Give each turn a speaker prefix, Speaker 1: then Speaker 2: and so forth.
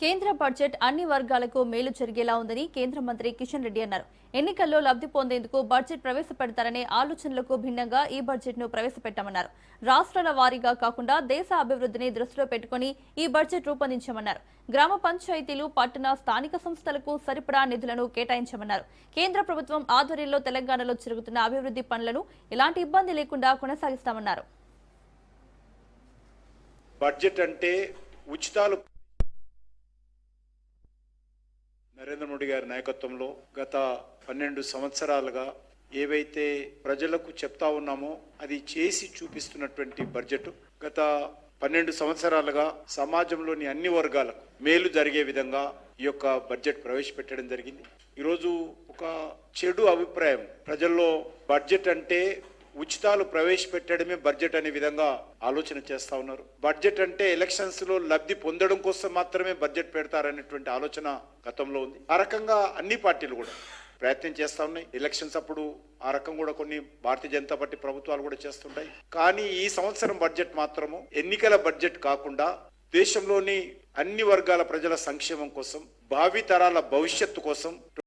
Speaker 1: కేంద్ర బడ్జెట్ అన్ని వర్గాలకు మేలు జరిగేలా ఉందని కేంద్ర మంత్రి కిషన్ రెడ్డి అన్నారు. ఎన్నికల్లో లబ్ధి పొందేందుకు బడ్జెట్ ప్రవేశపెడతారనే ఆలోచనలకు భిన్నంగా ఈ బడ్జెట్ ను ప్రవేశపెట్టామన్నారు. రాష్ట్రాల వారీగా కాకుండా దేశ అభివృద్ధిని దృష్టిలో పెట్టుకుని ఈ బడ్జెట్ రూపొందించామన్నారు. గ్రామ పంచాయతీలు, పట్టణ, స్థానిక సంస్థలకు సరిపడా నిధులను కేటాయించామన్నారు. కేంద్ర ప్రభుత్వం ఆధ్వర్యంలో తెలంగాణలో జరుగుతున్న అభివృద్ధి పనులను ఎలాంటి ఇబ్బంది లేకుండా కొనసాగిస్తామన్నారు.
Speaker 2: బడ్జెట్ అంటే ఉచితాలు నరేంద్ర మోడీ గారి నాయకత్వంలో గత 12 సంవత్సరాలుగా ఏవైతే ప్రజలకు చెప్తా ఉన్నామో అది చేసి చూపిస్తున్నటువంటి బడ్జెట్. గత 12 సంవత్సరాలుగా సమాజంలోని అన్ని వర్గాలకు మేలు జరిగే విధంగా ఈ యొక్క బడ్జెట్ ప్రవేశపెట్టడం జరిగింది. ఈరోజు ఒక చెడు అభిప్రాయం ప్రజల్లో బడ్జెట్ అంటే ఉచితాలు ప్రవేశపెట్టడమే బడ్జెట్ అనే విధంగా ఆలోచన చేస్తా ఉన్నారు. బడ్జెట్ అంటే ఎలక్షన్స్ లో లబ్ధి పొందడం కోసం మాత్రమే బడ్జెట్ పెడతారనేటువంటి ఆలోచన గతంలో ఉంది. ఆ రకంగా అన్ని పార్టీలు కూడా ప్రయత్నం చేస్తా ఉన్నాయి. ఎలక్షన్స్ అప్పుడు ఆ రకం కూడా కొన్ని భారతీయ జనతా పార్టీ ప్రభుత్వాలు కూడా చేస్తుంటాయి. కానీ ఈ సంవత్సరం బడ్జెట్ మాత్రము ఎన్నికల బడ్జెట్ కాకుండా దేశంలోని అన్ని వర్గాల ప్రజల సంక్షేమం కోసం, భావి తరాల భవిష్యత్తు కోసం